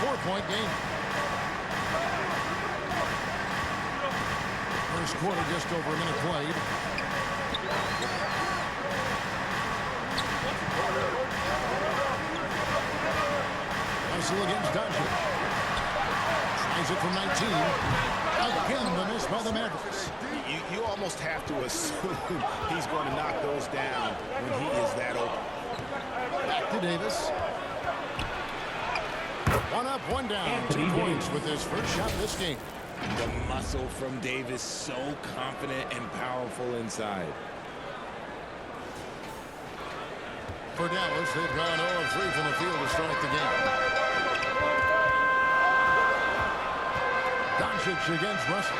4-point game. First quarter, just over a minute played. Russell against Doncic. Tries it from 19. Again, the miss by the Mavericks. You almost have to assume he's going to knock those down when he is that open. Back to Davis. One up, one down. 2 points with his first shot this game. The muscle from Davis, so confident and powerful inside. For Dallas, they've gone 0 of 3 from the field to start the game. Doncic against Russell.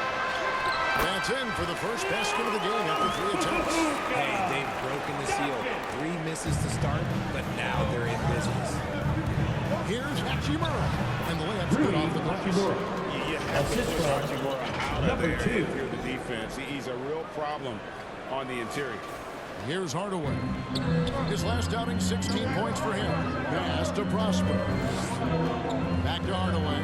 That's in for the first basket of the game after 3 attempts. Hey, they've broken the seal. 3 misses to start, but now they're in business. Here's Hachimura, and the layup's good off the glass. You have to push Hachimura out of there if you're the defense. He's a real problem on the interior. Here's Hardaway. His last outing, 16 points for him. Pass to Prosper. Back to Hardaway.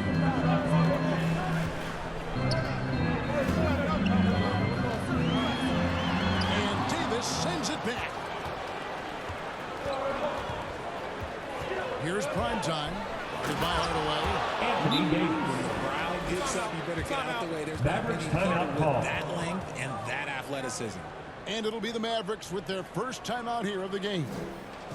And Davis sends it back. Here's prime time. Guarded by Hardaway. Anthony Davis. When the crowd gets up, you better get out the way. There's not many people with that length and that athleticism. And it'll be the Mavericks with their first timeout here of the game.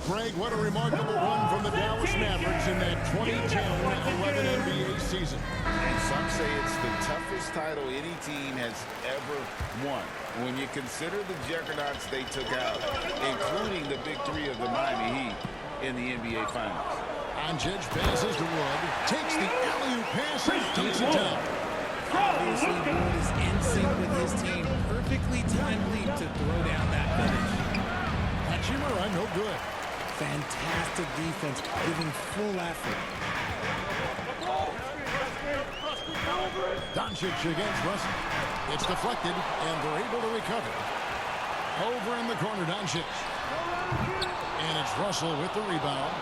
Greg, what a remarkable run from the Dallas Mavericks in that 2010-11 NBA season. And some say it's the toughest title any team has ever won. When you consider the juggernauts they took out, including the big 3 of the Miami Heat in the NBA Finals. Doncic passes to Wood, takes the alley-oop pass and dunks it down. Obviously, Wood is in sync with his team. Perfectly timed leap to throw down that finish. Hachimura, no good. Fantastic defense, giving full effort. Doncic against Russell. It's deflected, and they're able to recover. Over in the corner, Doncic. And it's Russell with the rebound.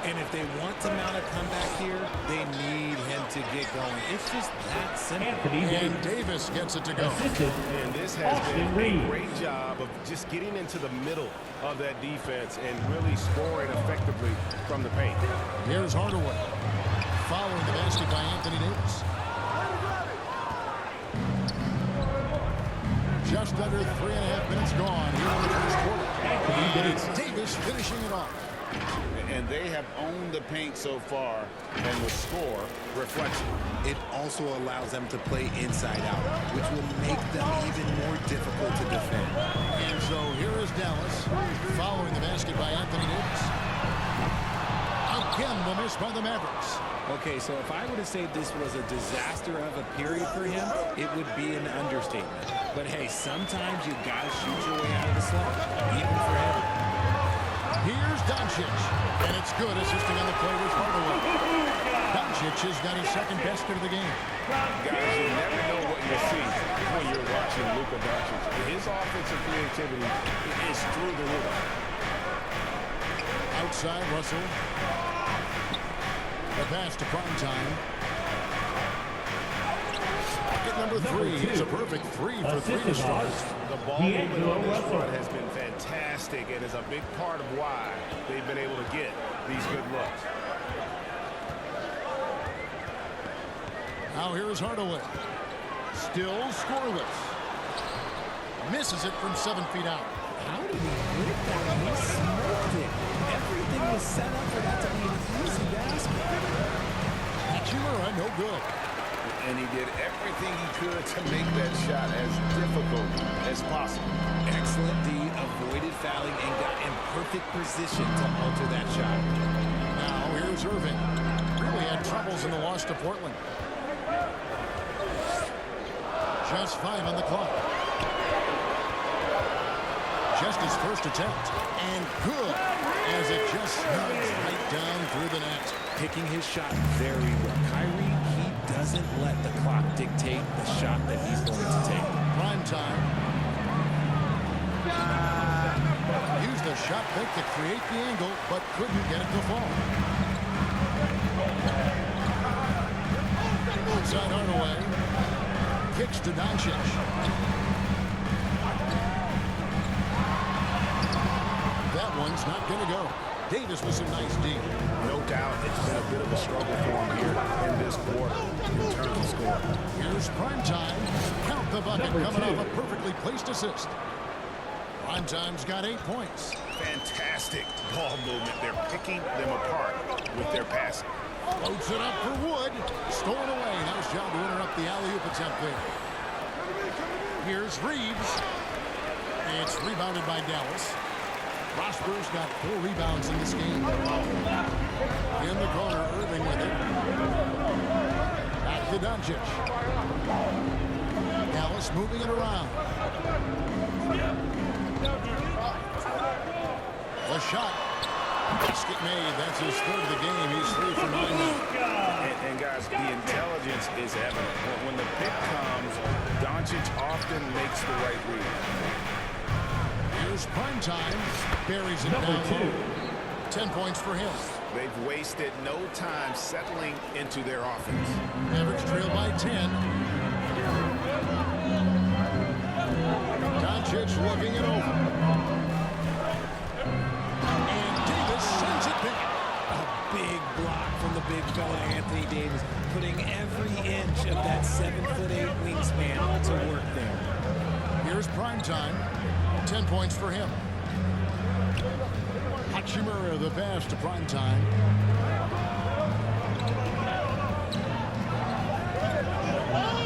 And if they want to mount a comeback here, they need him to get going. It's just that simple. And Davis gets it to go. And this has been a great job of just getting into the middle of that defense and really scoring effectively from the paint. Here's Hardaway. Following the basket by Anthony Davis. Just under 3.5 minutes gone here in the first quarter. And it's Davis finishing it off. And they have owned the paint so far, and the score reflects it. It also allows them to play inside out, which will make them even more difficult to defend. And so here is Dallas following the basket by Anthony Davis. Again, the miss by the Mavericks. Okay, so if I were to say this was a disaster of a period for him, it would be an understatement. But hey, sometimes you gotta shoot your way out of the slump, even for him. Here's Doncic, and it's good, assisting on the play with Hardaway. Doncic has got his second basket of the game. Guys, you never know what you see when you're watching Luka Doncic. His offensive creativity is through the roof. Outside, Russell. The pass to Primetime. Bucket number 3. It's a perfect 3 for 3 to start. The ball movement on this run has been fantastic and is a big part of why they've been able to get these good looks. Now here is Hardaway. Still scoreless. Misses it from 7 feet out. How did he break that? He smoked it. Everything was set up for that to be an easy basket. Hachimura, no good. And he did everything he could to make that shot as difficult as possible. Excellent D, avoided fouling, and got in perfect position to alter that shot. Now here's Irving. Really had troubles in the loss to Portland. Just 5 on the clock. Just his first attempt. And good, as it just snugs right down through the net. Picking his shot very well. Kyrie, he doesn't let the clock dictate the shot that he's going to take. Prime time. Used the shot fake to create the angle, but couldn't get it to fall. inside Hardaway. Kicks to Doncic. That one's not going to go. Davis with some nice D. No doubt it's been a bit of a struggle for him here in this quarter in terms of scoring. Here's prime time. Count the bucket coming off a perfectly placed assist. Prime time's got 8 points. Fantastic ball movement. They're picking them apart with their passing. Floats it up for Wood. Stolen away. Nice job to interrupt the alley-oop attempt there. Here's Reeves. It's rebounded by Dallas. Prosper's got 4 rebounds in this game. In the corner, Irving with it. Back to Doncic. Dallas moving it around. A shot. Basket made. That's his third of the game. He's 3 for 9 now. And guys, the intelligence is evident. When the pick comes, Doncic often makes the right read. Here's prime time. Buries it down low. 10 points for him. They've wasted no time settling into their offense. Mavericks trail by 10. Doncic looking it over. And Davis sends it back. A big block from the big fella Anthony Davis, putting every inch of that 7'8" wingspan to work there. Here's prime time. 10 points for him. Hachimura the pass to prime time.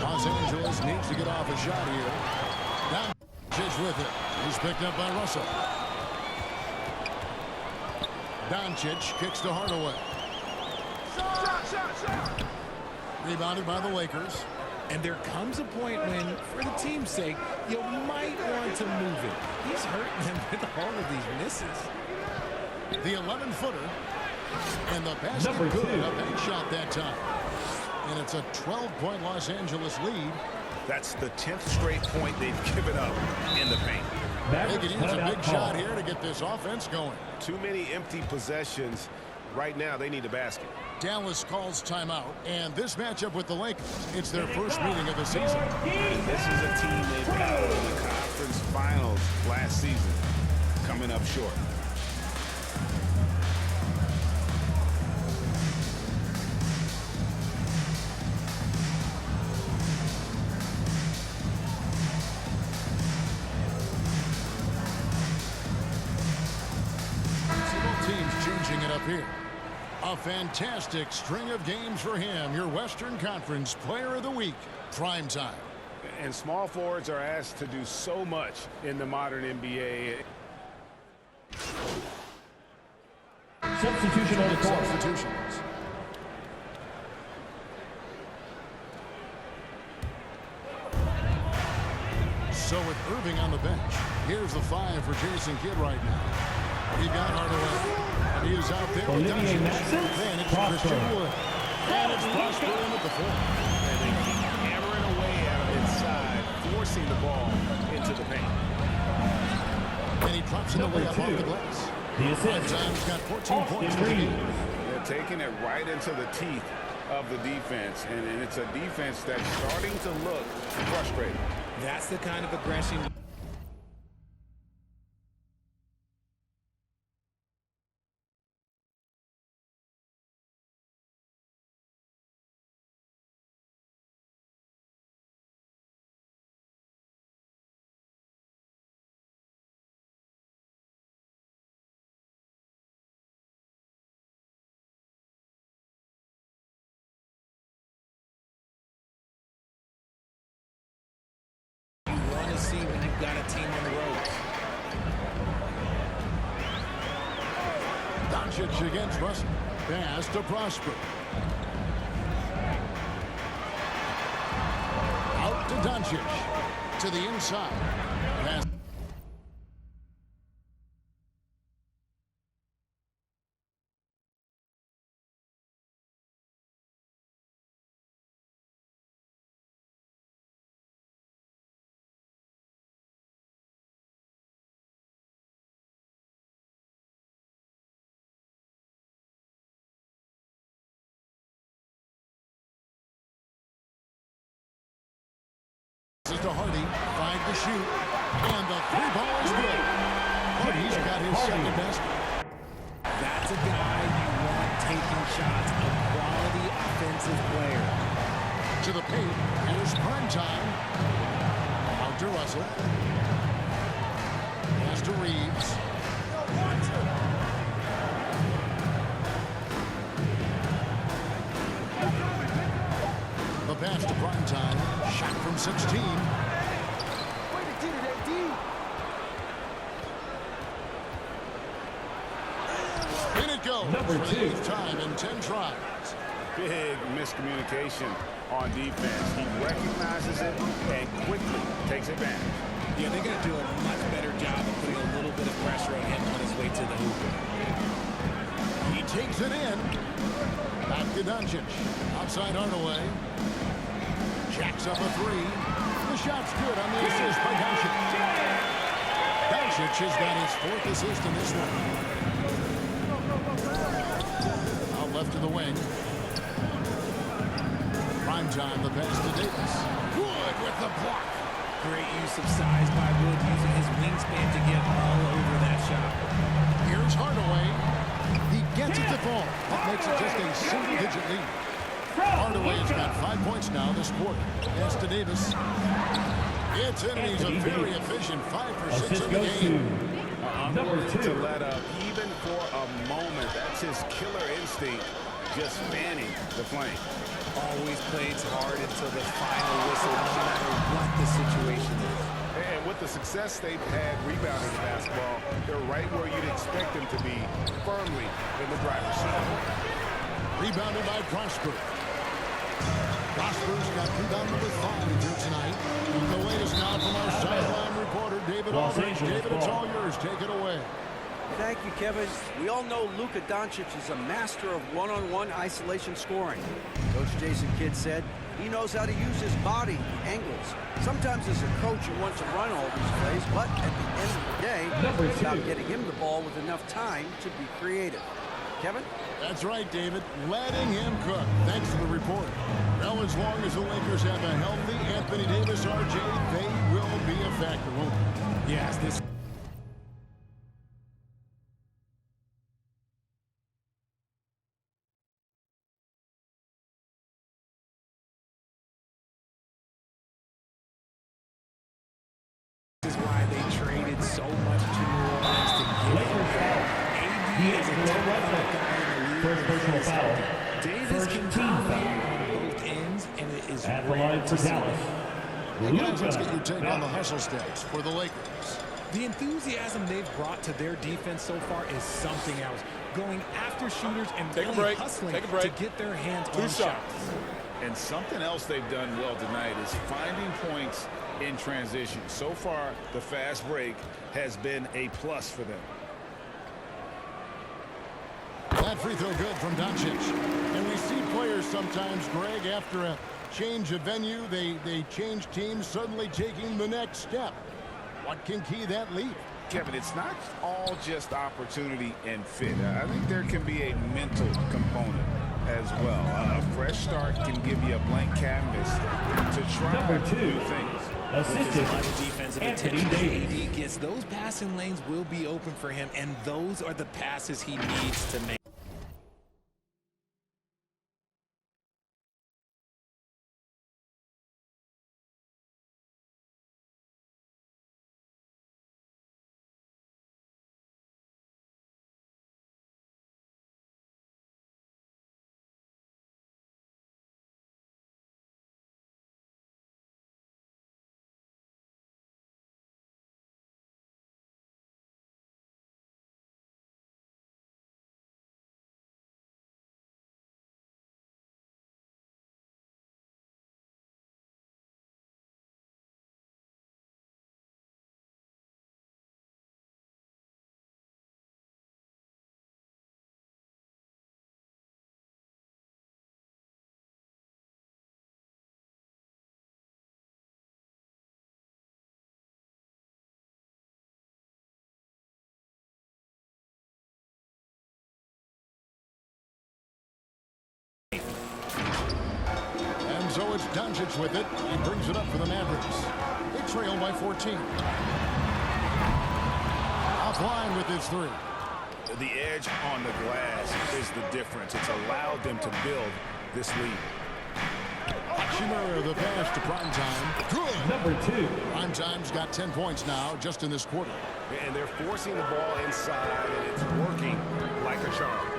Los Angeles needs to get off a shot here. Doncic with it. He's picked up by Russell. Doncic kicks to Hardaway. Rebounded by the Lakers. And there comes a point when, for the team's sake, you might want to move it. He's hurting them with all of these misses. The 11-footer. And the basket good. A bank shot that time. And it's a 12-point Los Angeles lead. That's the 10th straight point they've given up in the paint. They could use a big shot here to get this offense going. Too many empty possessions. Right now, they need a basket. Dallas calls timeout, and this matchup with the Lakers, it's their first meeting of the season. This is a team they battled in the conference finals last season, coming up short. Both teams changing it up here. A fantastic string of games for him. Your Western Conference Player of the Week, prime time. And small forwards are asked to do so much in the modern NBA. Substitution on the court. Substitutions. So with Irving on the bench, here's the 5 for Jason Kidd right now. He got Hardaway. And he is out there with Olivier Doncic. Maxson, Then it's Prosper. Christian Wood. And it's Prosper in at the 4. And they keep hammering away out inside, forcing the ball into the paint. And he drops it away up off the glass. The assist. Time's got 14 points for the game. They're taking it right into the teeth of the defense, and it's a defense that's starting to look frustrated. That's the kind of aggression to see when you've got a team on the ropes. Doncic against Russell. Pass to Prosper. Out to Doncic. To the inside. Pass. Passes to Hardy. 5 to shoot. And the 3-ball is good. Hardy's got his second best. That's a guy you want taking shots, a quality offensive player. To the paint. Here's prime time. Out to Russell. Pass to Reeves. The pass to prime time. Shot from 16. In it goes. Number For the 2. 8th time in 10 tries. Big miscommunication on defense. He recognizes it and quickly takes advantage. Yeah, they got to do a much better job of putting a little bit of pressure on him on his way to the hoop. He takes it in. Back to Doncic. Outside Hardaway. Jacks up a 3. The shot's good on the assist by Doncic. Doncic has got his 4th assist in this one. Out left to the wing. Prime time, the pass to Davis. Wood with the block. Great use of size by Wood, using his wingspan to get all over that shot. Here's Hardaway. He gets it to fall. That makes it just a single-digit lead. Hardaway has got 5 points now this quarter. Pass to Davis. It's in, and he's a very efficient 5 for 6 Assist in the goes game. to number Unwilling 2. to let up even for a moment. That's his killer instinct, just fanning the flame. Always plays hard until the final whistle, no matter what the situation is. And with the success they've had rebounding the basketball, they're right where you'd expect them to be, firmly in the driver's seat. Rebounded by Prosper. Prosper's got rebound number 5 here tonight. The latest now from our sideline reporter, David Los Aldridge. Angeles David, it's ball. all yours. Take it away. Thank you, Kevin. We all know Luka Doncic is a master of one-on-one isolation scoring. Coach Jason Kidd said he knows how to use his body, angles. Sometimes as a coach you want to run all these plays, but at the end of the day, Number it's about 2. getting him the ball with enough time to be creative. Kevin? That's right, David. Letting him cook. Thanks for the report. Well, as long as the Lakers have a healthy Anthony Davis, RJ, they will be a factor, won't they? Yes, this is why they traded so much to New Orleans to get Lakers foul. AD is a top guy in the league. First personal foul. Davis First can team come foul. on both ends, and it is At the rare line for to see. Dallas. Hey, guys, let's get your Luka take on the Doncic. hustle stats for the Lakers. The enthusiasm they've brought to their defense so far is something else. Going after shooters and Take a really break. hustling Take a break. to get their hands Two on shots. shots. And something else they've done well tonight is finding points in transition. So far, the fast break has been a plus for them. That free throw good from Doncic. And we see players sometimes, Greg, after a change of venue, they change teams, suddenly taking the next step. What can key that leap? Kevin, it's not all just opportunity and fit. I think there can be a mental component as well. A fresh start can give you a blank canvas to try Number 2. new things. There's a Assistant lot of defensive Anthony attention Davis. AD gets. Those passing lanes will be open for him, and those are the passes he needs to make. so it's Doncic with it. He brings it up for the Mavericks. They trail by 14. Offline with his three. The edge on the glass is the difference. It's allowed them to build this lead. Hachimura, the pass to Primetime. Good. Number 2. Primetime's got 10 points now just in this quarter. And they're forcing the ball inside, and it's working like a charm.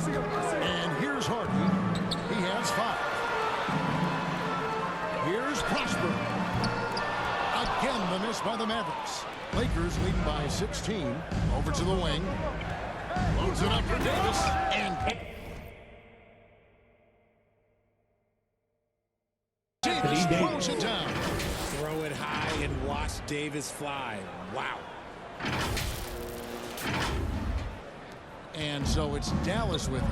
And here's Harden. He has 5. Here's Prosper. Again, the miss by the Mavericks. Lakers leading by 16. Over to the wing. Loads it up for Davis. And Davis throws it down. Throw it high and watch Davis fly. Wow. And so it's Dallas with it.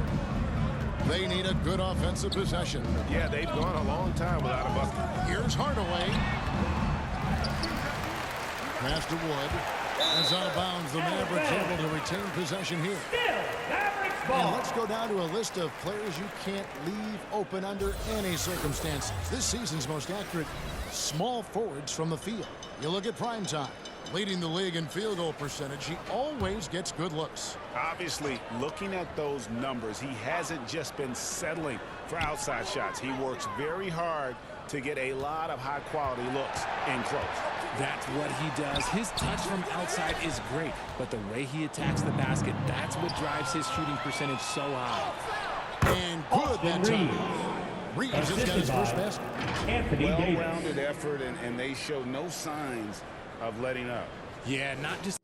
They need a good offensive possession. Yeah, they've gone a long time without a bucket. Here's Hardaway. Pass to Wood. As out of bounds, the Mavericks able to retain possession here. And let's go down to a list of players you can't leave open under any circumstances. This season's most accurate small forwards from the field. You look at Primetime, leading the league in field goal percentage. He always gets good looks. Obviously, looking at those numbers, he hasn't just been settling for outside shots. He works very hard to get a lot of high-quality looks in close. That's what he does. His touch from outside is great, but the way he attacks the basket, that's what drives his shooting percentage so high. And good that time. Reeves has got his first basket. Anthony Davis. Well-rounded effort, and they show no signs of letting up. Yeah, not just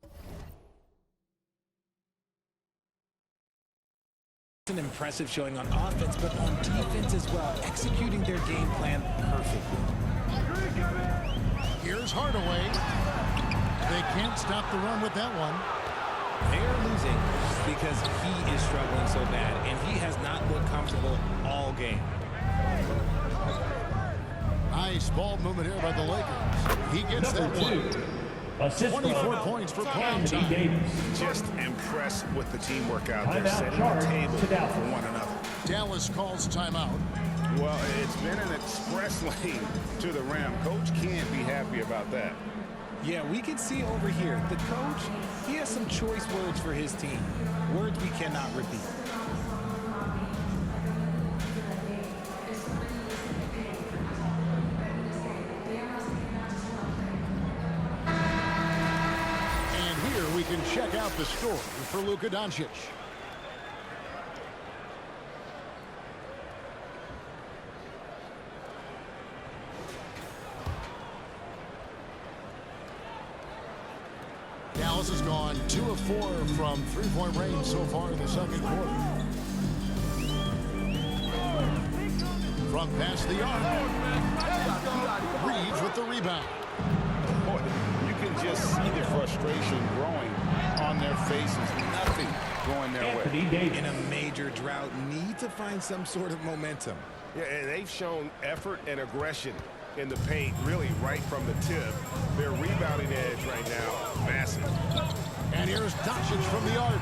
an impressive showing on offense, but on defense as well, executing their game plan perfectly. Here's Hardaway. They can't stop the run with that one. They are losing because he is struggling so bad, and he has not looked comfortable all game. Nice ball movement here by the Lakers. He gets that Number one. 2. Assist 24 from points for Anthony Primetime. Davis. Just impressed with the teamwork out there, Timeout setting charge the table to Dallas. for one another. Dallas calls timeout. Well, it's been an express lane to the rim. Coach can't be happy about that. Yeah, we can see over here, the coach, he has some choice words for his team. Words we cannot repeat. And here we can check out the score for Luka Doncic. Dallas has gone 2 of 4 from three-point range so far in the second quarter. From past the arc. Reeves with the rebound. Boy, you can just see the frustration growing on their faces. Nothing going their way. Anthony Davis. In a major drought, need to find some sort of momentum. Yeah, and they've shown effort and aggression in the paint, really right from the tip. Their rebounding edge right now, massive. And here's Doncic from the arc.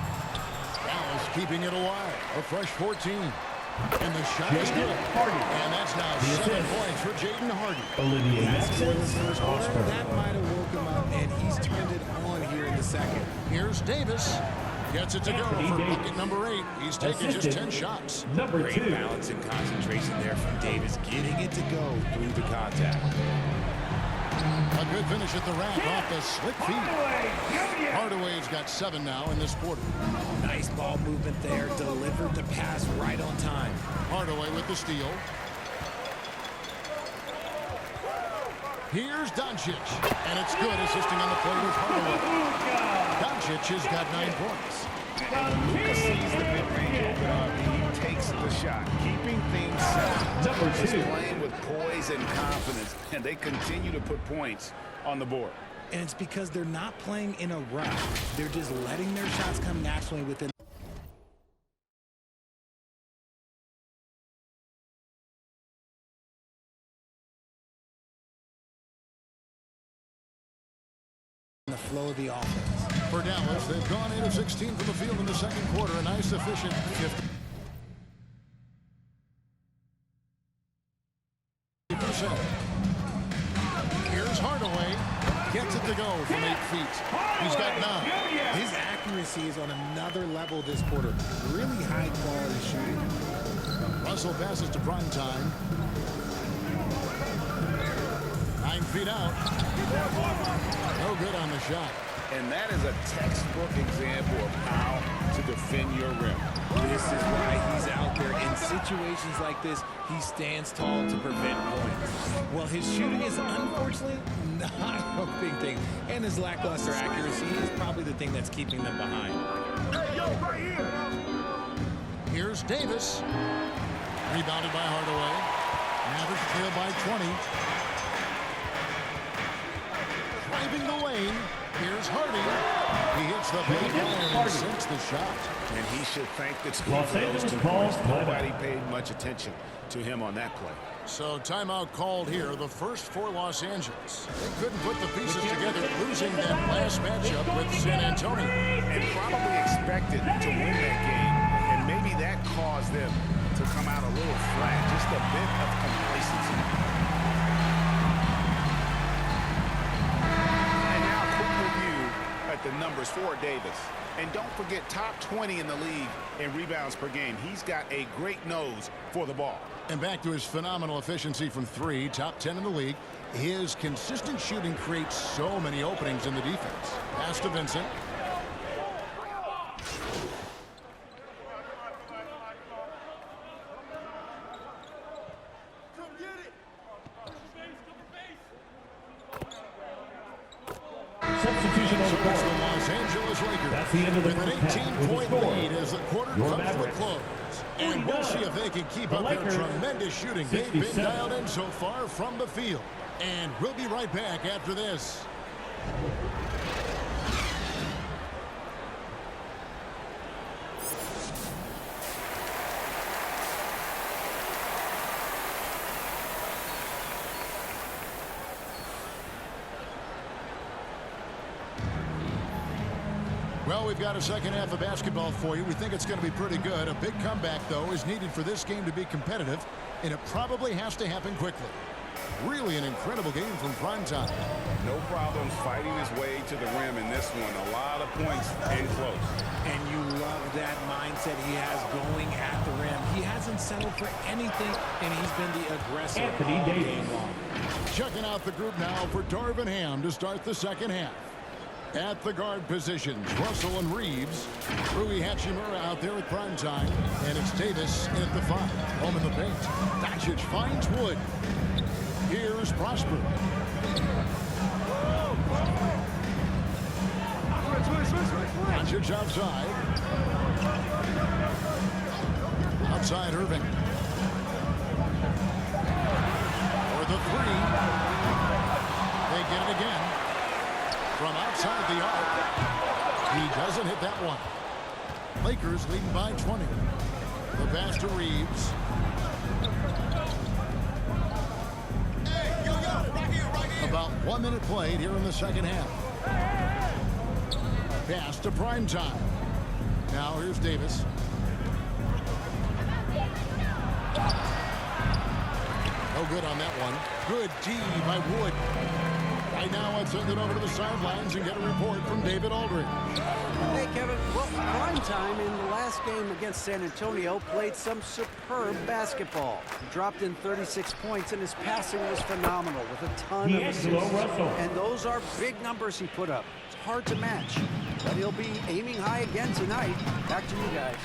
Dallas keeping it alive. A fresh 14. And the shot is good. And that's now 7 points for Jaden Hardy. Olivier Jackson. Oscar. That might have woke him up, and he's turned it on here in the second. Here's Davis. Gets it to go Anthony for Davis. bucket number 8. He's taken just 10 shots. Number Great 2. balance and concentration there from Davis, getting it to go through the contact. A good finish at the rack off the slick feed. Hardaway's got 7 now in this quarter. Nice ball movement there, delivered the pass right on time. Hardaway with the steal. Here's Doncic. And it's good, assisting on the play with Hardaway. Doncic has got 9 points. And Luka sees the mid-range open up, and he takes the shot, keeping things set. Number Just 2. playing with poise and confidence, and they continue to put points on the board. And it's because they're not playing in a rush. They're just letting their shots come naturally within the flow of the offense. For Dallas, they've gone 8 of 16 from the field in the second quarter. A nice, efficient 50. set. Here's Hardaway. Gets it to go from 8 feet. He's got 9. His accuracy is on another level this quarter. Really high quality shooting. Russell passes to Primetime. 9 feet out. No good on the shot. And that is a textbook example of how to defend your rim. This is why he's out there. In situations like this, he stands tall to prevent points. Well, his shooting is unfortunately not a big thing. And his lackluster accuracy is probably the thing that's keeping them behind. Hey, yo, right here. Here's Davis. Rebounded by Hardaway. Mavericks trail by 20. Driving the lane. Here's Hardy. He hits the back iron and sinks the shot. And he should thank the team Los for those Angeles 2 calls points. Nobody timeout. paid much attention to him on that play. So timeout called here, the first for Los Angeles. They couldn't put the pieces together, losing that last matchup with San Antonio. And probably expected to win that game. And maybe that caused them to come out a little flat. Just a bit of complacency. And now a quick review at the numbers for Davis. And don't forget, top 20 in the league in rebounds per game. He's got a great nose for the ball. And back to his phenomenal efficiency from 3, top 10 in the league. His consistent shooting creates so many openings in the defense. Pass to Vincent. Substitution on So the it's the court. Los Angeles Lakers That's the end of the with an first half. With the 18-point score, lead as the quarter your comes to a Mavericks, close. And we'll see if they can keep The up their Lakers, tremendous shooting. They've been 67. dialed in so far from the field. And we'll be right back after this. Well, we've got a second half of basketball for you. We think it's going to be pretty good. A big comeback, though, is needed for this game to be competitive, and it probably has to happen quickly. Really an incredible game from Primetime. No problems fighting his way to the rim in this one. A lot of points and close. And you love that mindset he has going at the rim. He hasn't settled for anything, and he's been the aggressor Anthony all Davis. game long. Checking out the group now for Darvin Ham to start the second half. At the guard positions, Russell and Reeves. Rui Hachimura out there at Primetime. And it's Davis in at the 5. Home in the paint. Doncic finds Wood. Here's Prosper. Doncic outside. Outside Irving. For the 3. They get it again. From outside the arc. He doesn't hit that one. Lakers leading by 20. The pass to Reeves. About 1 minute played here in the second half. Pass to Primetime. Now here's Davis. No good on that one. Good D by Wood. Right now, let's send it over to the sidelines and get a report from David Aldridge. Hey, Kevin. Well, Primetime in the last game against San Antonio played some superb basketball. He dropped in 36 points, and his passing was phenomenal with a ton of assists. D'Angelo Russell. And those are big numbers he put up. It's hard to match. But he'll be aiming high again tonight. Back to you guys.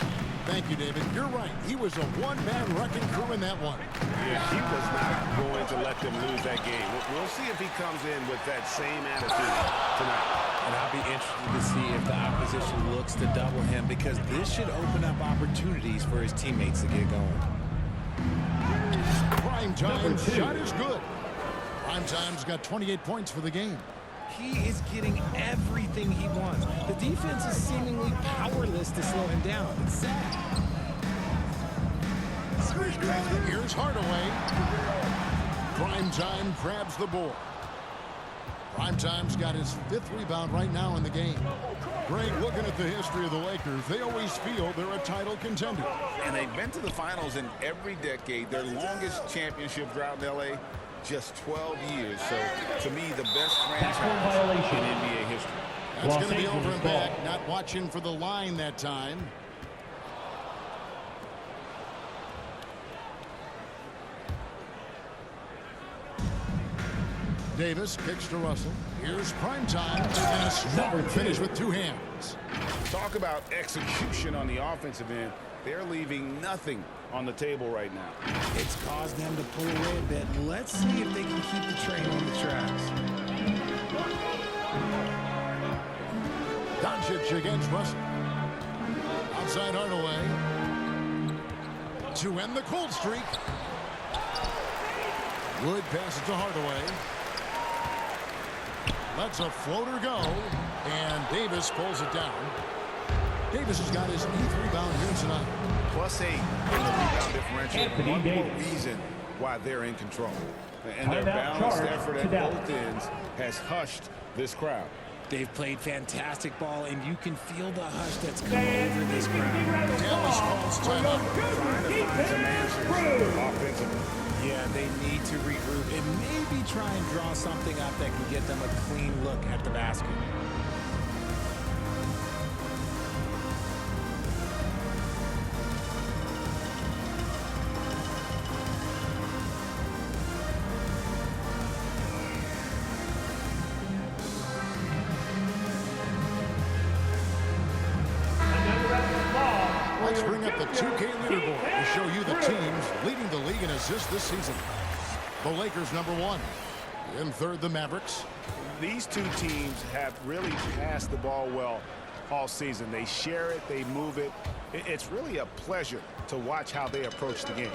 Thank you, David. You're right. He was a one-man wrecking crew in that one. Yeah, he was not going to let them lose that game. We'll see if he comes in with that same attitude tonight. And I'll be interested to see if the opposition looks to double him, because this should open up opportunities for his teammates to get going. Primetime shot is good. Primetime's got 28 points for the game. He is getting everything he wants. The defense is seemingly powerless to slow him down. It's sad. Here's Hardaway. Primetime grabs the board. Primetime's got his 5th rebound right now in the game. Greg, looking at the history of the Lakers, they always feel they're a title contender. And they've been to the finals in every decade. Their longest championship drought in L.A. just 12 years. So, to me, the best Backroom franchise violation. in NBA history. That's Los going to be Angeles over and ball. back. Not watching for the line that time. Davis kicks to Russell. Here's prime time. And a strong finish with two hands. Talk about execution on the offensive end. They're leaving nothing on the table right now. It's caused them to pull away a bit. Let's see if they can keep the train on the tracks. Doncic against Russell. Outside Hardaway. To end the cold streak. Wood passes to Hardaway. Lets a floater go. And Davis pulls it down. Davis has got his 8th rebound here tonight. +8 in the rebound differential. Anthony One more Davis. reason why they're in control. And their Timeout balanced charge effort to at Dallas. both ends has hushed this crowd. They've played fantastic ball, and you can feel the hush that's come over this crowd. Dallas calls timeout. Trying to find some answers offensively. Yeah, they need to regroup and maybe try and draw something up that can get them a clean look at the basket. Let's bring up the 2K leaderboard to show you the teams leading the league in assists this season. The Lakers #1. In third, the Mavericks. These two teams have really passed the ball well all season. They share it, they move it. It's really a pleasure to watch how they approach the game.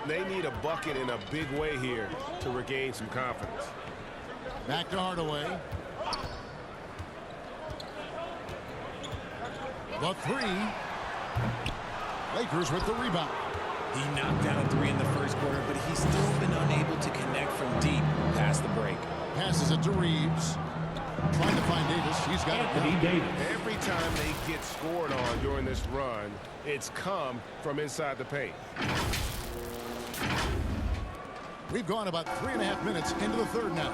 They need a bucket in a big way here to regain some confidence. Back to Hardaway. The three. Lakers with the rebound. He knocked down a 3 in the first quarter, but he's still been unable to connect from deep past the break. Passes it to Reeves. Trying to find Davis. He's got Anthony it. Davis. Every time they get scored on during this run, it's come from inside the paint. We've gone about 3.5 minutes into the third now.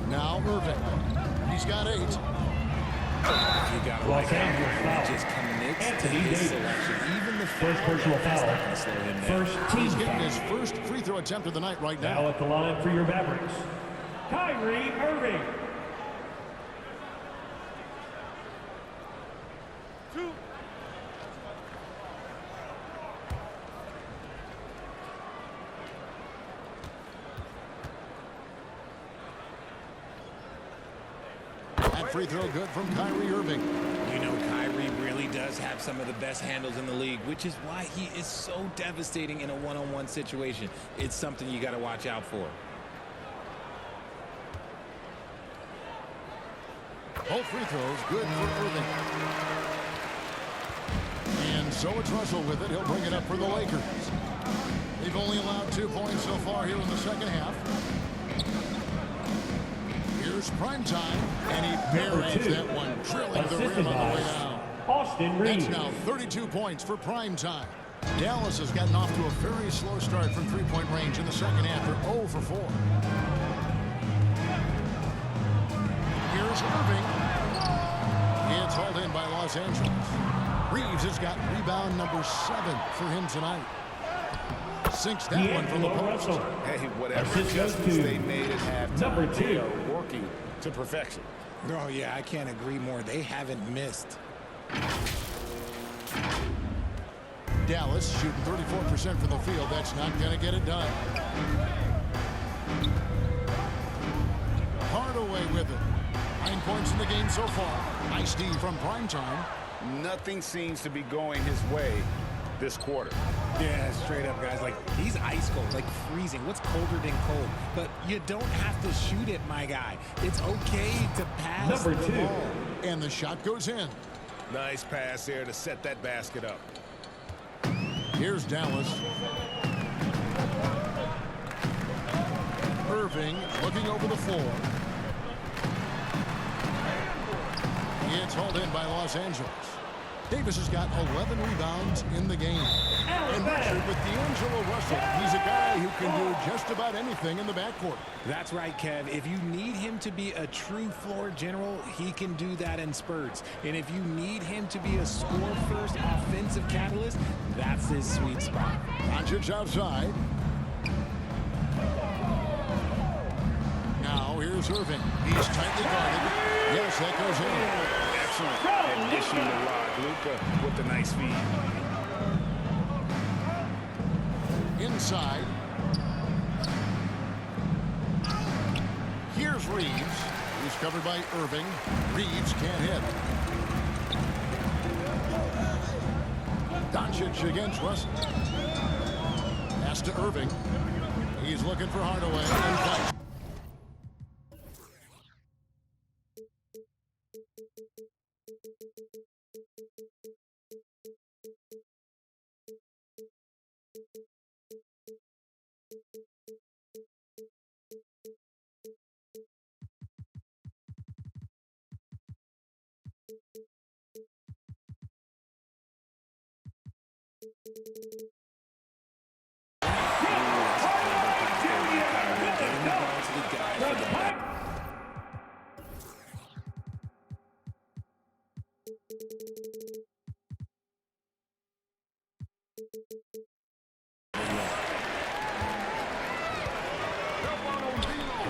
Now Irving. He's got 8. You got to Los like Angeles how foul. he just commits to Anthony his Davis. selection. Even the First foul, personal that's foul. not going to slow him down. First team He's getting foul. his first free throw attempt of the night right Now now. at the line for your Mavericks, Kyrie Irving. That free throw good from Kyrie Irving. You know, Kyrie really does have some of the best handles in the league, which is why he is so devastating in a one-on-one situation. It's something you got to watch out for. Both free throws good for Irving. And so it's Russell with it. He'll bring it up for the Lakers. They've only allowed 2 points so far here in the second half. Here's prime time, and he buries Number 2. that one, drilling the Assisted rim on the way by down. Austin Reeves. That's now 32 points for prime time. Dallas has gotten off to a very slow start from three-point range in the second half. They're 0 for 4. Here's Irving. It's hauled in by Los Angeles. Reeves has got rebound number 7 for him tonight. Sinks that one from the D'Angelo post. Russell. Hey, whatever Assist goes adjustments to they made at halftime, number they 2. are working to perfection. Oh, yeah, I can't agree more. They haven't missed. Dallas shooting 34% from the field. That's not going to get it done. Hardaway with it. 9 points in the game so far. Nice D from Primetime. Nothing seems to be going his way this quarter. Yeah, straight up, guys. Like, he's ice cold, like freezing. What's colder than cold? But you don't have to shoot it, my guy. It's okay to pass Number the 2. ball. And the shot goes in. Nice pass there to set that basket up. Here's Dallas. Irving looking over the floor. It's hauled in by Los Angeles. Davis has got 11 rebounds in the game. And measured with D'Angelo Russell, he's a guy who can do just about anything in the backcourt. That's right, Kev. If you need him to be a true floor general, he can do that in spurts. And if you need him to be a score-first offensive catalyst, that's his sweet spot. Doncic outside. Now here's Irving. He's tightly guarded. Yes, that goes in. Excellent addition to Rod. Luka with the nice feed. Inside. Here's Reeves. He's covered by Irving. Reeves can't hit. Doncic against Russell. Pass to Irving. He's looking for Hardaway. And cuts.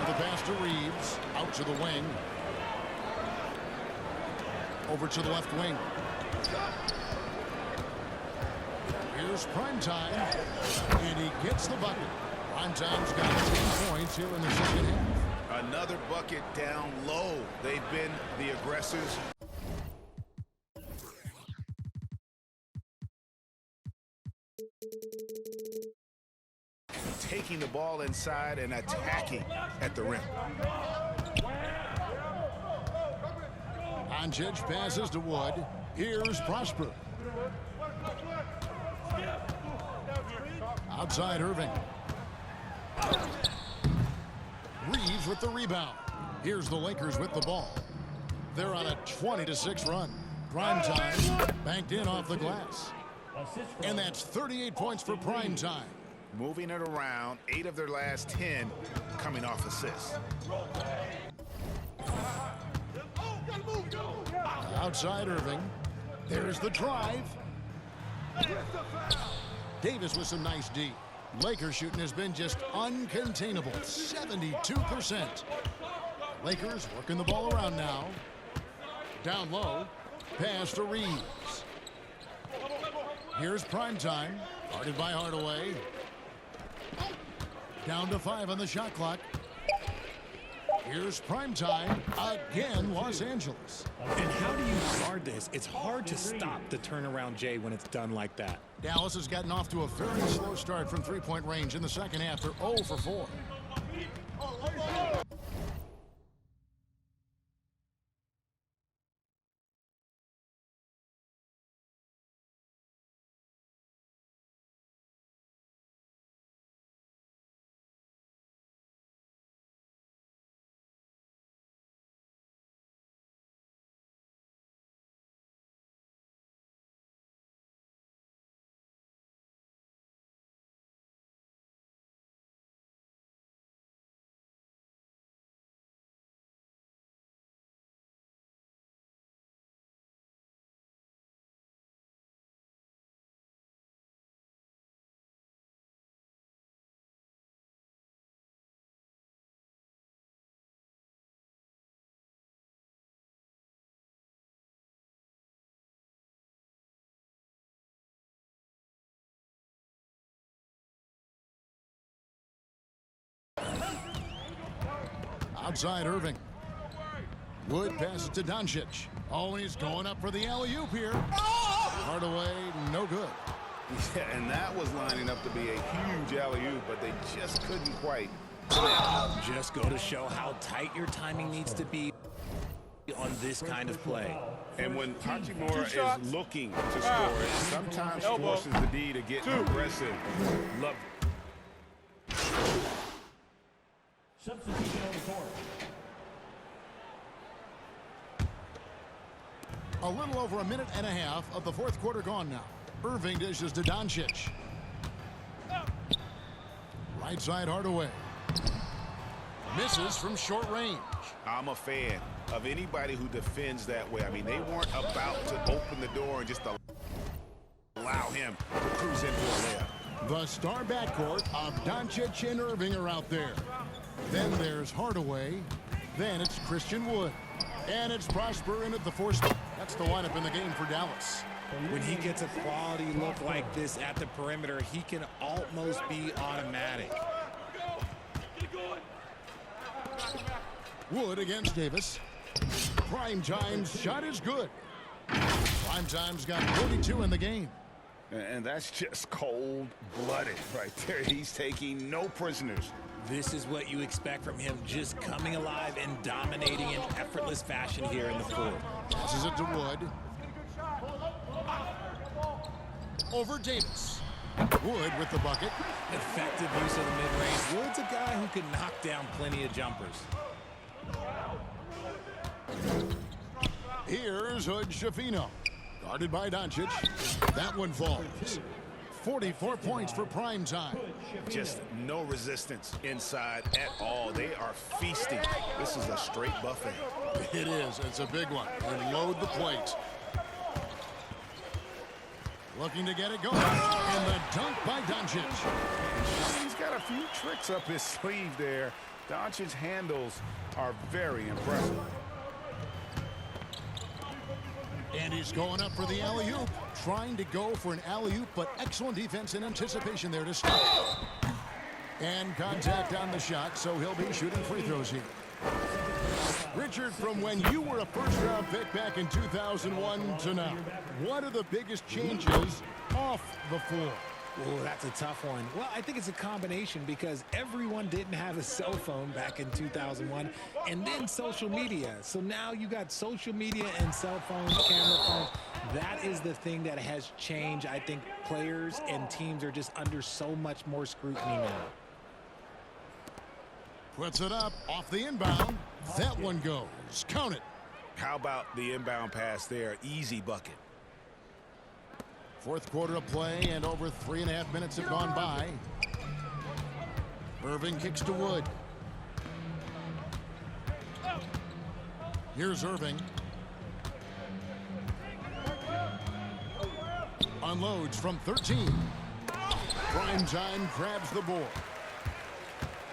The pass to Reeves. Out to the wing. Over to the left wing. Here's Primetime. And he gets the bucket. Primetime's got 10 points here in the second half. Another bucket down low. They've been the aggressors. Taking the ball inside and attacking at the rim. Doncic passes to Wood. Here's Prosper. Outside Irving. Reeves with the rebound. Here's the Lakers with the ball. They're on a 20-6 run. Primetime banked in off the glass. And that's 38 points for Primetime. Moving it around, 8 of their last 10 coming off assists. Outside Irving. There's the drive. Davis with some nice D. Lakers shooting has been just uncontainable. 72%. Lakers working the ball around now. Down low. Pass to Reeves. Here's Primetime. Guarded by Hardaway. Down to 5 on the shot clock. Here's Primetime. Again, Los Angeles. And how do you guard this? It's hard to stop the turnaround Jay when it's done like that. Dallas has gotten off to a very slow start from three-point range in the second half. They're 0 for 4. Outside Irving. Wood passes to Doncic. Oh, he's going up for the alley-oop here. Hardaway, no good. Yeah, and that was lining up to be a huge alley-oop, but they just couldn't quite. Just go to show how tight your timing needs to be on this kind of play. And when Hachimura is looking to score, it sometimes forces the D to get aggressive. Love it. Substitution on the court. A little over a minute and a half of the fourth quarter gone now. Irving dishes to Doncic. Right side Hardaway. Misses from short range. I'm a fan of anybody who defends that way. I mean, they weren't about to open the door and just allow him to cruise in for a layup. The star backcourt of Doncic and Irving are out there. Then there's Hardaway. Then it's Christian Wood. And it's Prosper in at the fourth. That's the lineup in the game for Dallas. When he gets a quality look like this at the perimeter, he can almost be automatic. Wood against Davis. Primetime's shot is good. Primetime's got 42 in the game. And that's just cold-blooded right there. He's taking no prisoners. This is what you expect from him, just coming alive and dominating in effortless fashion here in the fourth. Passes it to Wood. Over Davis. Wood with the bucket. Effective use of the mid-range. Wood's a guy who can knock down plenty of jumpers. Here's Hood Schifino. Guarded by Doncic. That one falls. 44 points for Primetime. Just no resistance inside at all. They are feasting. This is a straight buffet. It is. It's a big one. And load the plate. Looking to get it going. And the dunk by Doncic. He's got a few tricks up his sleeve there. Doncic's handles are very impressive. And he's going up for the alley-oop. Trying to go for an alley-oop, but excellent defense and anticipation there to stop. And contact on the shot, so he'll be shooting free throws here. Richard, from when you were a first-round pick back in 2001 to now, what are the biggest changes off the floor? Oh, that's a tough one. Well, I think it's a combination because everyone didn't have a cell phone back in 2001 and then social media. So now you got social media and cell phones, camera phones. That is the thing that has changed. I think players and teams are just under so much more scrutiny now. Puts it up off the inbound. That one goes. Count it. How about the inbound pass there? Easy bucket. Fourth quarter of play, and over 3.5 minutes have gone by. Irving kicks to Wood. Here's Irving. Unloads from 13. Primetime grabs the board.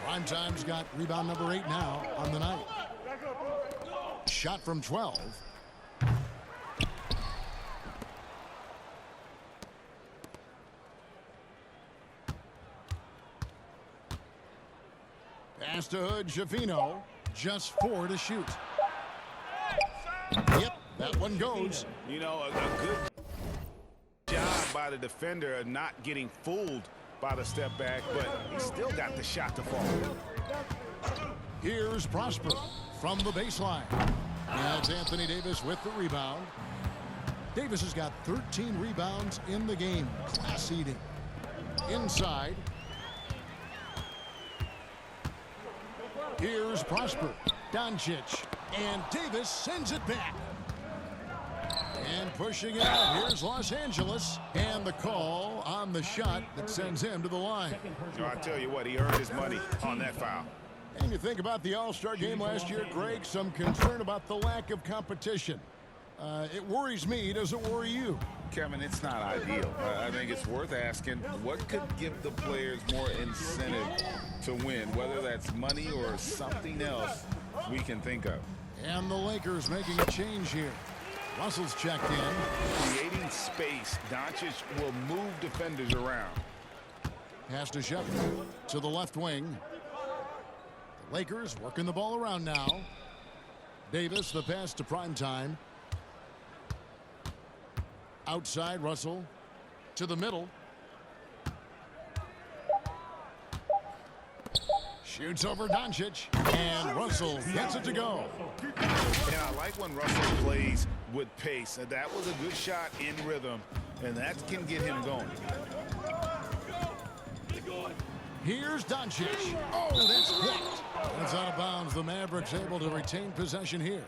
Primetime's got rebound number 8 now on the night. Shot from 12. Pass to Hood Schifino. Just 4 to shoot. Yep, that one goes. You know, a good job by the defender of not getting fooled by the step back, but he still got the shot to fall. Here's Prosper from the baseline. Now it's Anthony Davis with the rebound. Davis has got 13 rebounds in the game. Class eating. Inside. Here's Prosper. Doncic. And Davis sends it back. And pushing it out, here's Los Angeles. And the call on the shot that sends him to the line. You know, I tell you what, he earned his money on that foul. And you think about the All-Star game last year, Greg, some concern about the lack of competition. It worries me. Does it worry you? Kevin, it's not ideal. I think it's worth asking what could give the players more incentive to win, whether that's money or something else we can think of. And the Lakers making a change here. Russell's checked in. Creating space, Doncic will move defenders around. Pass to Shepard to the left wing. The Lakers working the ball around now. Davis, the pass to Primetime. Outside, Russell. To the middle. Shoots over Doncic. And Russell gets it to go. Yeah, I like when Russell plays with pace. And that was a good shot in rhythm. And that can get him going. Here's Doncic. Oh, that's blocked. It's out of bounds. The Mavericks able to retain possession here.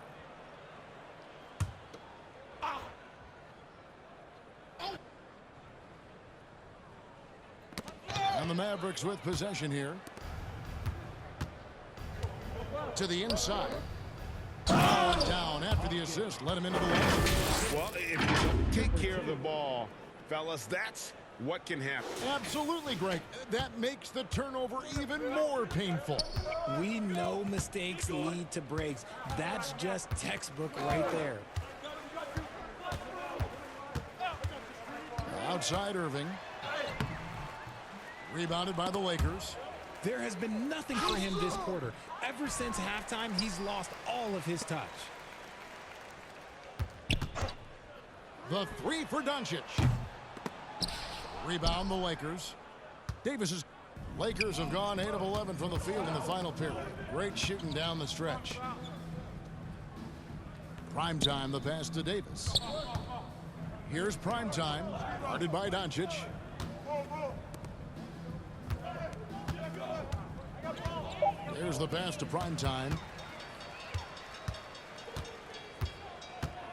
And the Mavericks with possession here. To the inside. Down after the assist. Let him into the lane. Well, if you don't take care of the ball, fellas, that's what can happen. Absolutely, Greg. That makes the turnover even more painful. We know mistakes lead to breaks. That's just textbook right there. Outside Irving. Rebounded by the Lakers. There has been nothing for him this quarter. Ever since halftime, he's lost all of his touch. The three for Doncic. Rebound the Lakers. Davis's Lakers have gone 8 of 11 from the field in the final period. Great shooting down the stretch. Primetime, the pass to Davis. Here's Primetime, guarded by Doncic. Here's the pass to Primetime.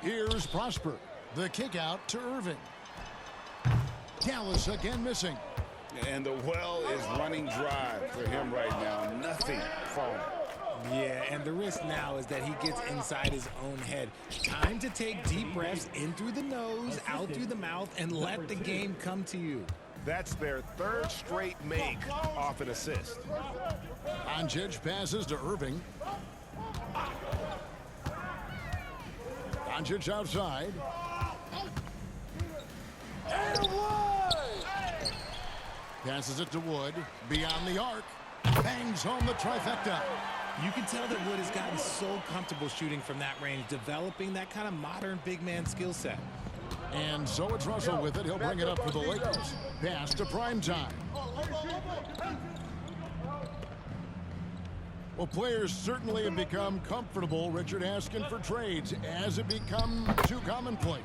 Here's Prosper. The kick out to Irving. Dallas again missing. And the well is running dry for him right now. Nothing falling. Yeah, and the risk now is that he gets inside his own head. Time to take deep breaths in through the nose, out through the mouth, and let the game come to you. That's their third straight make off an assist. Doncic passes to Irving. Doncic outside. Passes it to Wood. Beyond the arc. Bangs home the trifecta. You can tell that Wood has gotten so comfortable shooting from that range, developing that kind of modern big man skill set. And so it's Russell with it. He'll bring it up for the Lakers. Pass to Primetime. Well, players certainly have become comfortable, Richard, asking for trades. Has it become too commonplace?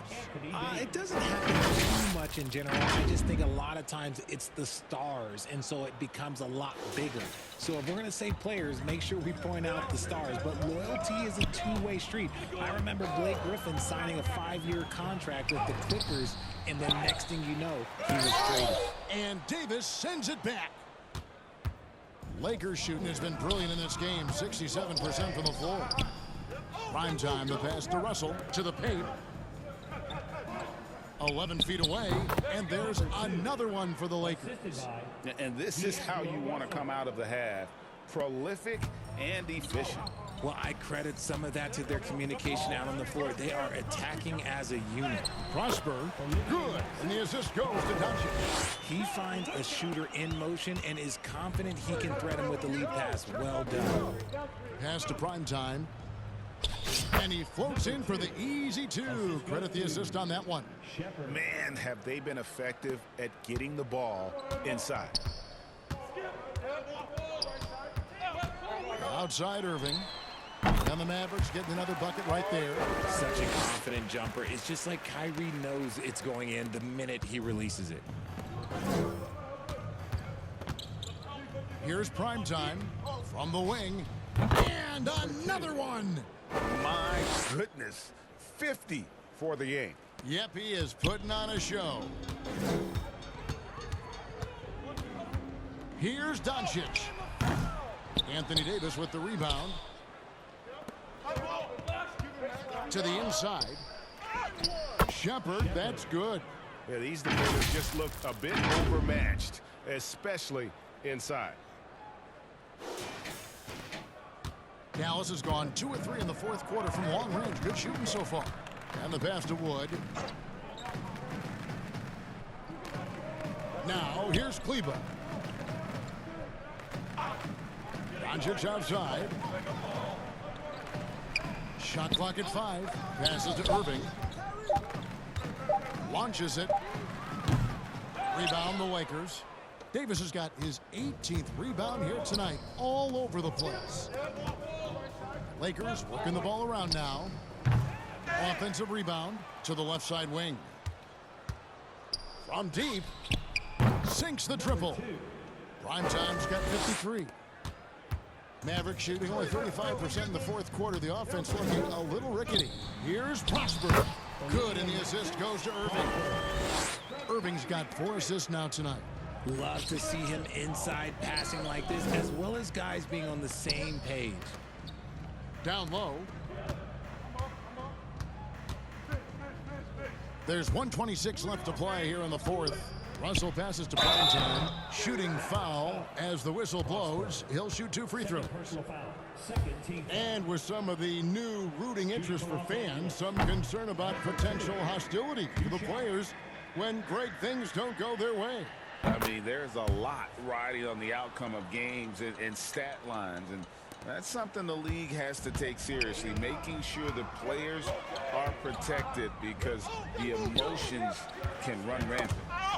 It doesn't happen too much in general. I just think a lot of times it's the stars, and so it becomes a lot bigger. So if we're going to say players, make sure we point out the stars. But loyalty is a two-way street. I remember Blake Griffin signing a 5-year contract with the Clippers, and then next thing you know, he was traded. And Davis sends it back. Lakers shooting has been brilliant in this game, 67% from the floor. Primetime, the pass to Russell, to the paint. 11 feet away, and there's another one for the Lakers. And this is how you want to come out of the half. Prolific and efficient. Well, I credit some of that to their communication out on the floor. They are attacking as a unit. Prosper, good, and the assist goes to Doncic. He finds a shooter in motion and is confident he can thread him with the lead pass. Well done. Pass to Primetime. And he floats in for the easy two. Credit the assist on that one. Man, have they been effective at getting the ball inside. Outside Irving. And the Mavericks getting another bucket right there. Such a confident jumper. It's just like Kyrie knows it's going in the minute he releases it. Here's Primetime from the wing. And another one. My goodness. 50 for the game. Yep, he is putting on a show. Here's Doncic. Anthony Davis with the rebound. To the inside. Shepard, that's good. Yeah, these defenders just look a bit overmatched, especially inside. Dallas has gone 2 of 3 in the fourth quarter from long range. Good shooting so far. And the pass to Wood. Now, here's Kleber. Doncic outside. Shot clock at 5. Passes to Irving. Launches it. Rebound the Lakers. Davis has got his 18th rebound here tonight, all over the place. Lakers working the ball around now. Offensive rebound to the left side wing. From deep, sinks the triple. Primetime's got 53. Maverick shooting only 35% in the fourth quarter. The offense looking a little rickety. Here's Prosper. Good, and the assist goes to Irving. Irving's got 4 assists now tonight. Love to see him inside passing like this, as well as guys being on the same page. Down low. There's 1:26 left to play here in the fourth. Russell passes to Primetime. Shooting foul as the whistle blows. He'll shoot 2 free throws. And with some of the new rooting interest for fans, some concern about potential hostility to the players when great things don't go their way. I mean, there's a lot riding on the outcome of games and stat lines, and that's something the league has to take seriously, making sure the players are protected because the emotions can run rampant.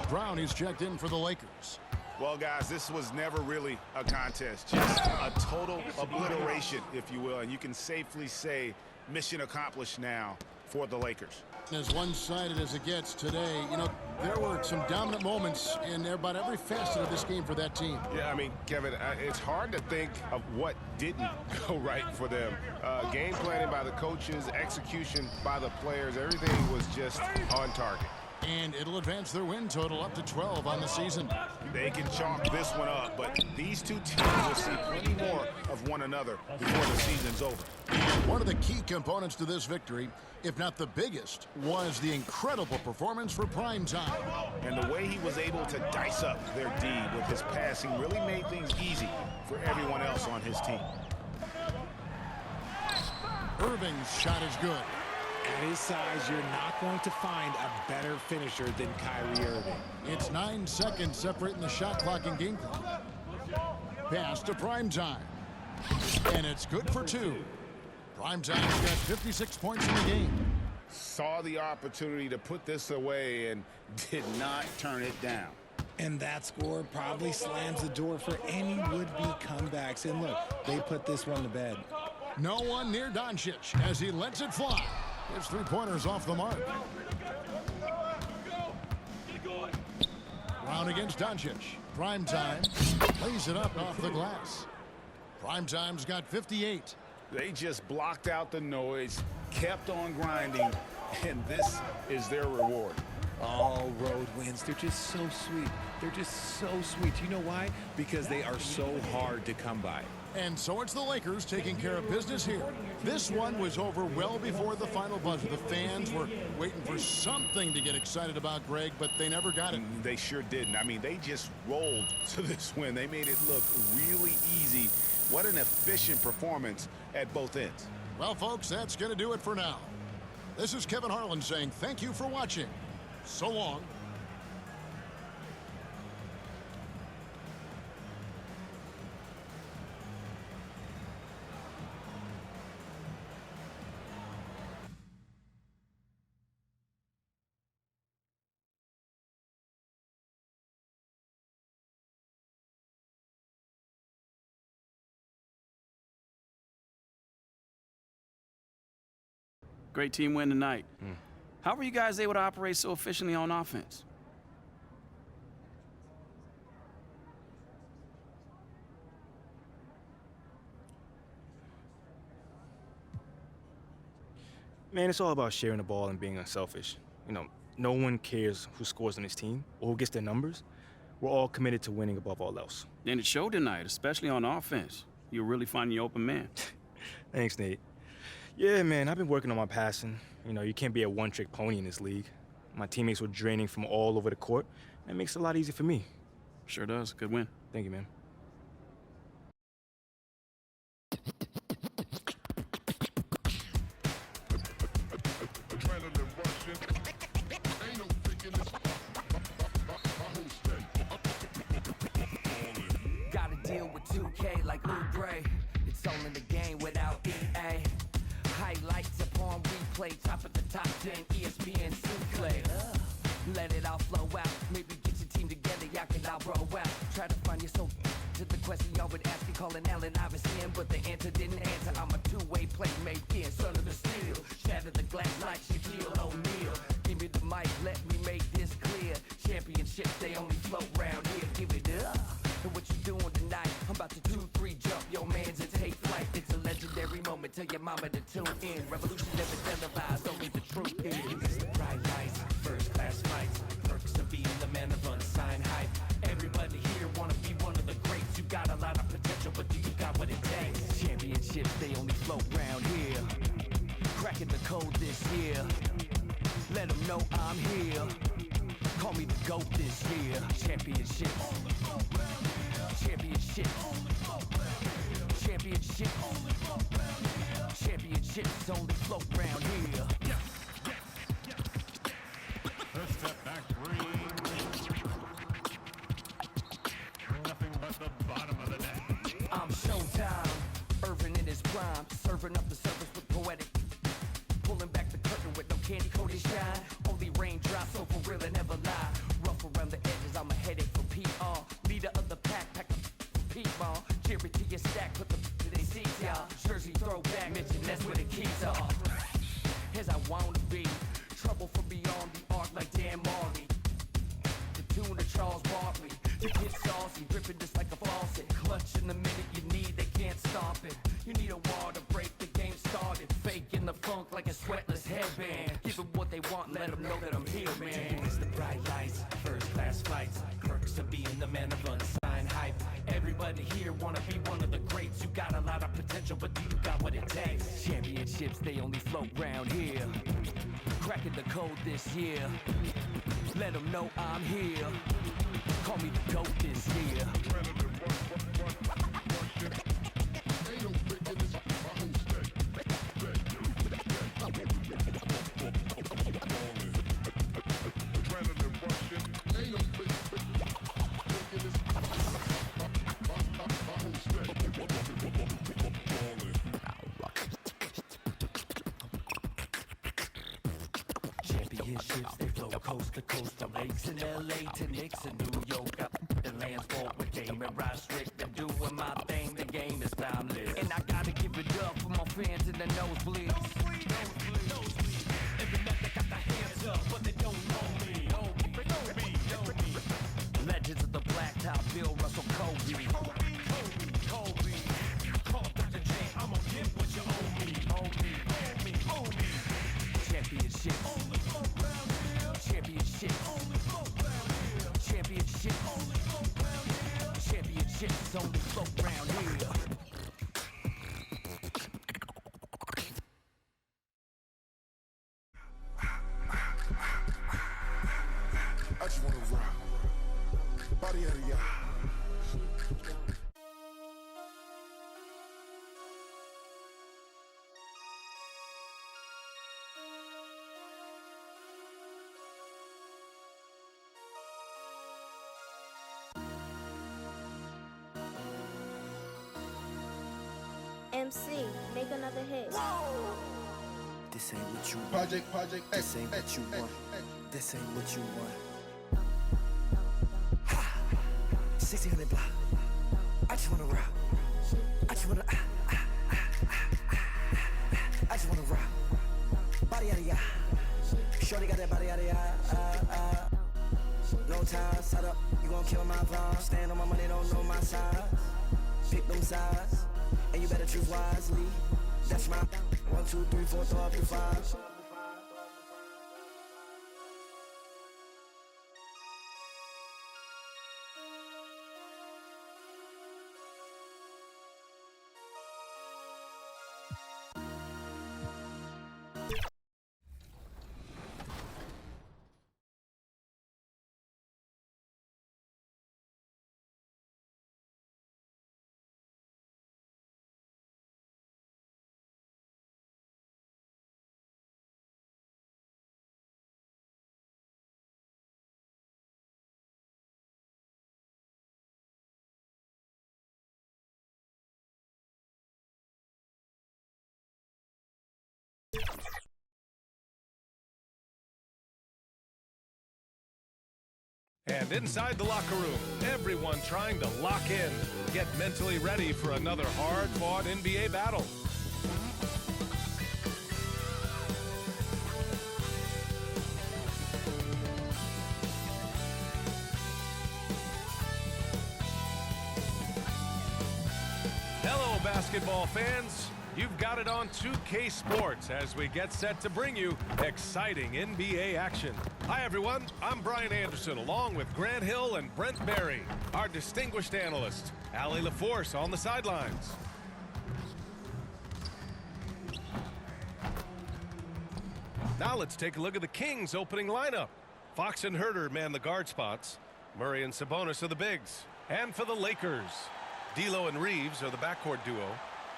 Brown is checked in for the Lakers. Well, guys, this was never really a contest, just a total obliteration, if you will, and you can safely say mission accomplished now for the Lakers. As one-sided as it gets today, you know, there were some dominant moments in about every facet of this game for that team. Yeah, I mean, Kevin, it's hard to think of what didn't go right for them. Game planning by the coaches, execution by the players, everything was just on target. And it'll advance their win total up to 12 on the season. They can chalk this one up, but these two teams will see plenty more of one another before the season's over. One of the key components to this victory, if not the biggest, was the incredible performance for Primetime. And the way he was able to dice up their D with his passing really made things easy for everyone else on his team. Irving's shot is good. At his size, you're not going to find a better finisher than Kyrie Irving. It's 9 seconds separating the shot clock and game clock. Pass to Primetime. And it's good for 2. Primetime's got 56 points in the game. Saw the opportunity to put this away and did not turn it down. And that score probably slams the door for any would-be comebacks. And look, they put this one to bed. No one near Doncic as he lets it fly. His 3-pointers off the mark. Brown against Doncic. Primetime lays it up off the glass. Primetime's got 58. They just blocked out the noise, kept on grinding, and this is their reward. All road wins. They're just so sweet. They're just so sweet. You know why? Because they are so hard to come by. And so it's the Lakers taking care of business here. This one was over well before the final buzzer. The fans were waiting for something to get excited about, Greg, but they never got it. They sure didn't. I mean, they just rolled to this win. They made it look really easy. What an efficient performance at both ends. Well, folks, that's going to do it for now. This is Kevin Harlan saying thank you for watching. So long. Great team win tonight. How were you guys able to operate so efficiently on offense? Man, it's all about sharing the ball and being unselfish. You know, no one cares who scores on his team or who gets their numbers. We're all committed to winning above all else. And it showed tonight, especially on offense. You're really finding your open man. Thanks, Nate. Yeah, man, I've been working on my passing. You know, you can't be a one-trick pony in this league. My teammates were draining from all over the court. That makes it a lot easier for me. Sure does. Good win. Thank you, man. Gotta deal with 2K like Oubre. It's all in the game without EA. Highlights play, top of the top 10, ESPN Sinclair. Let it all flow out. Maybe get your team together, y'all can all roll out. Try to find your soul to the question y'all would ask me, calling Allen Iverson, but the answer didn't answer. I'm a two-way playmate, yeah, son of the steel. Shatter the glass like Shaquille O'Neal. Give me the mic, let me make this clear. Championships, they only float round here. Give it up. And what you doing tonight? I'm about to 2-3 jump your mans and take flight. It's a legendary moment. Tell your mama to tune in. Revolution never televised, only the truth is. It's the bright lights, first class flights, perks of being the man of unsigned hype. Everybody here wanna be one of the greats. You got a lot of potential, but do you got what it takes? Championships, they only float round here. Cracking the code this year. Let them know I'm here. Call me the GOAT this year. Championships. Championships. Championships. Championships only float round here. The step back three. Nothing but the bottom of the net. I'm Showtime. Irvin in his prime. Serving up the surface with poetic. Pulling back the curtain with no candy coated shine. Only raindrops, so for real and never lie. Rough around the edges, I'm a headache for PR. Leader of the pack, pack the P-ball. Jerry to your stack, put the to their seats, y'all. Jersey throwback, mention that's where the keys are. As I wanna be, trouble from beyond the arc like Dan Marley. The tune of Charles Barkley. The kid saucy, dripping just like a faucet. Clutch in the minute you need, they can't stop it. You need a wall to break the game started. Faking the funk like a sweatless headband. Give them what they want, let them know that I'm here, man. It's the bright lights, first class flights, perks of being the man of unsigned hype. Everybody here wanna be one of the greats. You got a lot of potential, but do you got what it takes? Championships, they only float round here. Cracking the code this year. Let them know I'm here. Call me the GOAT this year. Championships, they flow coast to coast from lakes in LA to Knicks in New York. Up the lands fought with Game and Rod Strict. I'm doing my thing, the game is boundless. And I gotta give it up for my fans in the nosebleeds. Every night they got their hands up, but they don't know me. Legends of the blacktop, Bill Russell, Kobe. Kobe. Call Dr. J, I'ma get what you owe me. Championships. Championships. Championships. Championships only float round here. I just wanna rock. Body out of y'all. MC, make another hit. This ain't what you want. Project X. This ain't what you want. This ain't what you want. 1600 block. I just wanna rock. I just wanna I just wanna rock. Body out of ya. Shorty got that body out of ya. No time, set up. You gon' kill my vibe. Stand on my money, don't know my size. Pick them sides, and you better choose wisely. That's my 1, 2, 3, 4, throw up your 5. And inside the locker room, everyone trying to lock in, get mentally ready for another hard-fought NBA battle. Hello, basketball fans. You've got it on 2K Sports as we get set to bring you exciting NBA action. Hi, everyone. I'm Brian Anderson, along with Grant Hill and Brent Berry, our distinguished analysts. Allie LaForce on the sidelines. Now let's take a look at the Kings' opening lineup. Fox and Huerter man the guard spots. Murray and Sabonis are the bigs. And for the Lakers, D'Lo and Reeves are the backcourt duo.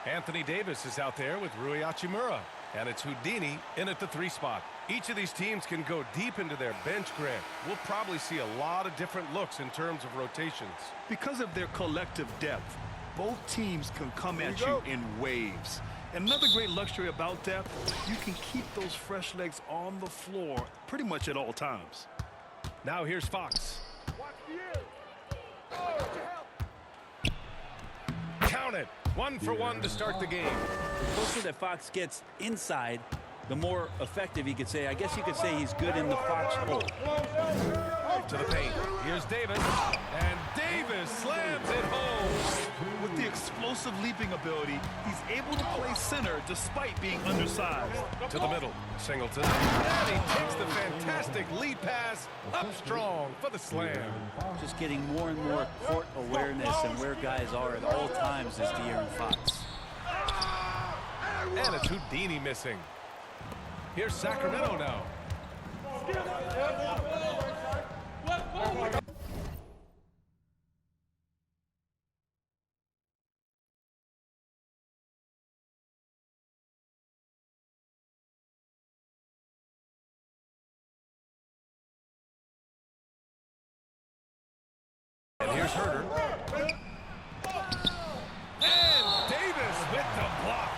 Anthony Davis is out there with Rui Hachimura. And it's Houdini in at the 3 spot. Each of these teams can go deep into their bench, Grant. We'll probably see a lot of different looks in terms of rotations. Because of their collective depth, both teams can come at you in waves. And another great luxury about depth, you can keep those fresh legs on the floor pretty much at all times. Now here's Fox. Count it. 1 for 1 to start the game. The closer that Fox gets inside, the more effective he could say. I guess you could say he's good in the Fox hole. To the paint. Here's Davis. And Davis slams it home. With the explosive leaping ability, he's able to play center despite being undersized. To the middle. Singleton. And he takes the fantastic lead pass up strong for the slam. Just getting more and more court awareness and where guys are at all times is De'Aaron Fox. And it's Houdini missing. Here's Sacramento now. And here's Huerter. And Davis with the block.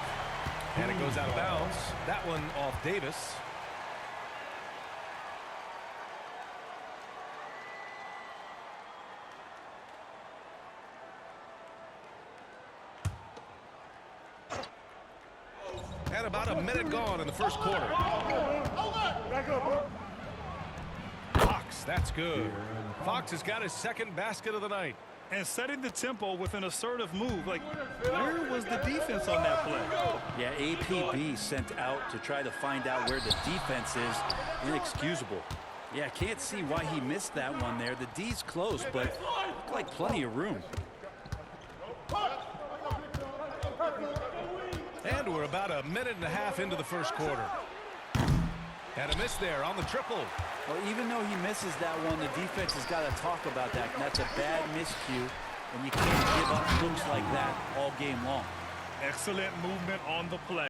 And it goes out of bounds. That one off Davis. And about a minute gone in the first quarter. Fox, that's good. Fox has got his second basket of the night. And setting the tempo with an assertive move. Like, where was the defense on that play? Yeah, APB sent out to try to find out where the defense is. Inexcusable. Yeah, can't see why he missed that one there. The D's close, but looked like plenty of room. And we're about a minute and a half into the first quarter. And a miss there on the triple. Well, even though he misses that one, the defense has got to talk about that. And that's a bad miscue, and you can't give up looks like that all game long. Excellent movement on the play.